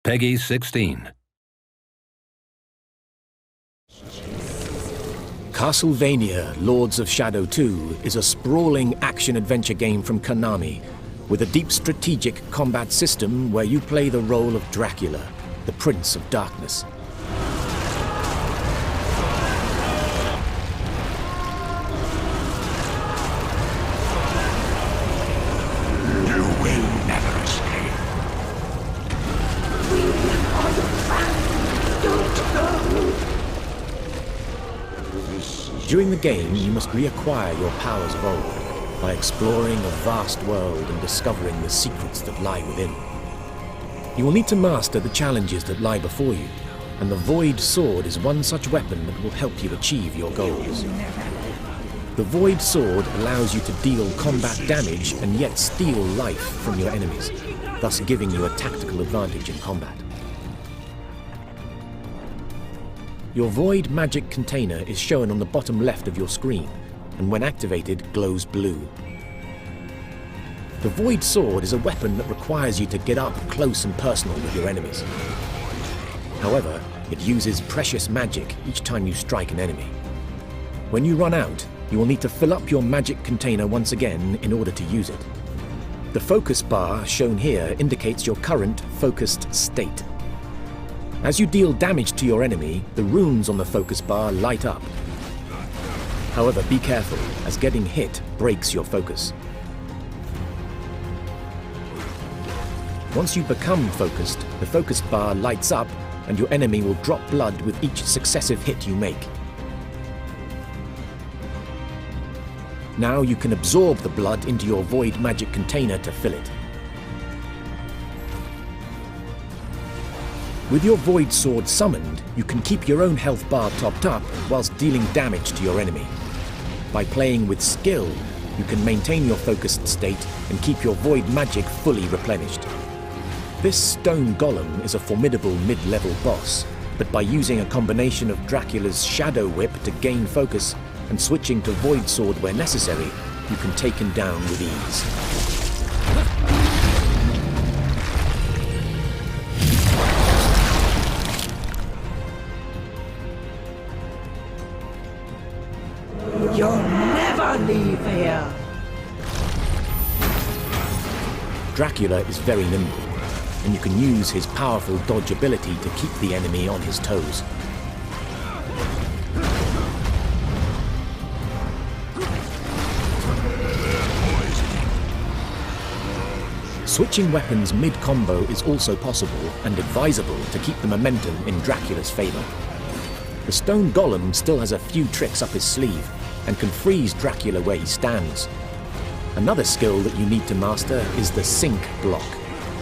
Peggy 16. Castlevania Lords of Shadow 2 is a sprawling action-adventure game from Konami, with a deep strategic combat system where you play the role of Dracula, the Prince of Darkness. You will never escape. We are the fans. Don't go. During the game, you must reacquire your powers of old by exploring a vast world and discovering the secrets that lie within. You will need to master the challenges that lie before you, and the Void Sword is one such weapon that will help you achieve your goals. The Void Sword allows you to deal combat damage and yet steal life from your enemies, thus giving you a tactical advantage in combat. Your Void magic container is shown on the bottom left of your screen, and when activated, glows blue. The Void Sword is a weapon that requires you to get up close and personal with your enemies. However, it uses precious magic each time you strike an enemy. When you run out, you will need to fill up your magic container once again in order to use it. The focus bar shown here indicates your current focused state. As you deal damage to your enemy, the runes on the focus bar light up. However, be careful, as getting hit breaks your focus. Once you become focused, the focus bar lights up and your enemy will drop blood with each successive hit you make. Now you can absorb the blood into your Void magic container to fill it. With your Void Sword summoned, you can keep your own health bar topped up whilst dealing damage to your enemy. By playing with skill, you can maintain your focused state and keep your Void magic fully replenished. This stone golem is a formidable mid-level boss, but by using a combination of Dracula's Shadow Whip to gain focus and switching to Void Sword where necessary, you can take him down with ease. You'll never leave here. Dracula is very nimble, and you can use his powerful dodge ability to keep the enemy on his toes. Switching weapons mid-combo is also possible and advisable to keep the momentum in Dracula's favor. The stone golem still has a few tricks up his sleeve and can freeze Dracula where he stands. Another skill that you need to master is the sync block.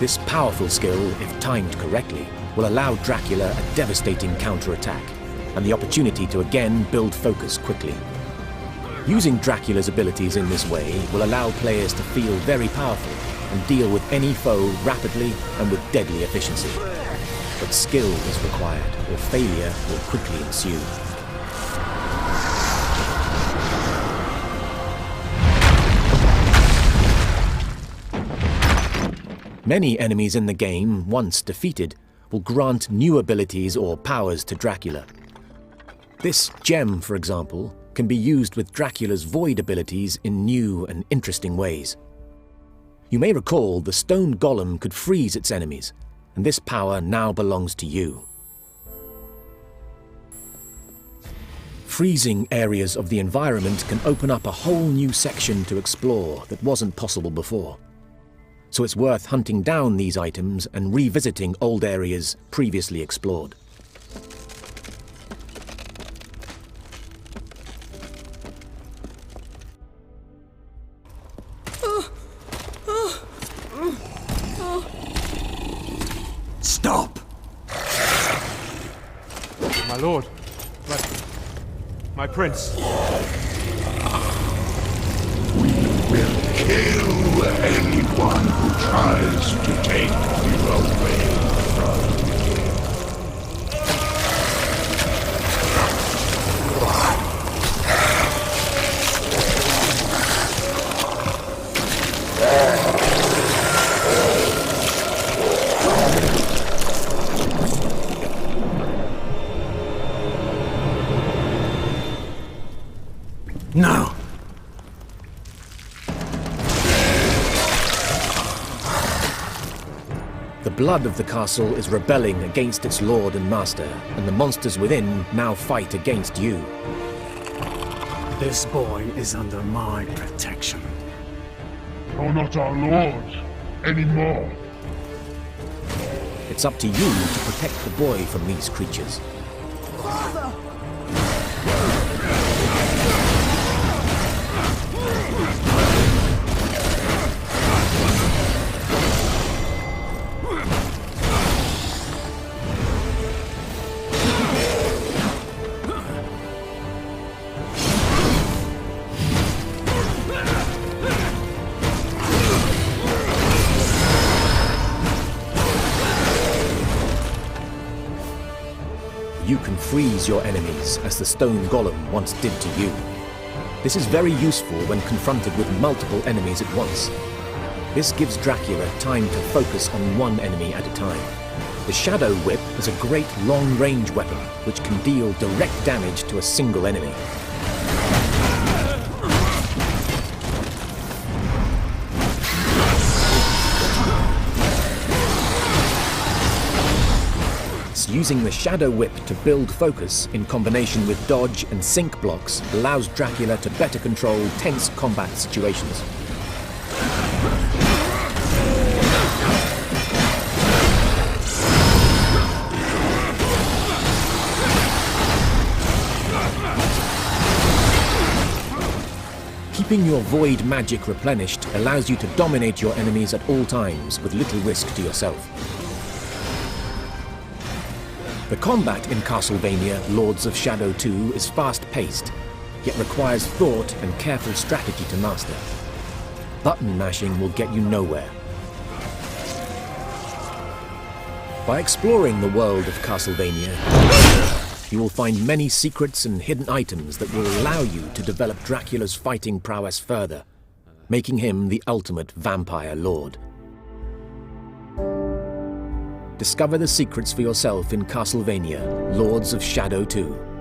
This powerful skill, if timed correctly, will allow Dracula a devastating counterattack and the opportunity to again build focus quickly. Using Dracula's abilities in this way will allow players to feel very powerful and deal with any foe rapidly and with deadly efficiency. But skill is required, or failure will quickly ensue. Many enemies in the game, once defeated, will grant new abilities or powers to Dracula. This gem, for example, can be used with Dracula's Void abilities in new and interesting ways. You may recall the stone golem could freeze its enemies, and this power now belongs to you. Freezing areas of the environment can open up a whole new section to explore that wasn't possible before. So it's worth hunting down these items and revisiting old areas previously explored. Stop! My lord, my prince. Will kill anyone who tries to take you away from me. The blood of the castle is rebelling against its lord and master, and the monsters within now fight against you. This boy is under my protection. You're not our lord anymore. It's up to you to protect the boy from these creatures. Father! You can freeze your enemies, as the stone golem once did to you. This is very useful when confronted with multiple enemies at once. This gives Dracula time to focus on one enemy at a time. The Shadow Whip is a great long-range weapon, which can deal direct damage to a single enemy. Using the Shadow Whip to build focus in combination with dodge and sync blocks allows Dracula to better control tense combat situations. Keeping your void magic replenished allows you to dominate your enemies at all times with little risk to yourself. The combat in Castlevania Lords of Shadow 2 is fast-paced, yet requires thought and careful strategy to master. Button mashing will get you nowhere. By exploring the world of Castlevania, you will find many secrets and hidden items that will allow you to develop Dracula's fighting prowess further, making him the ultimate vampire lord. Discover the secrets for yourself in Castlevania Lords of Shadow 2.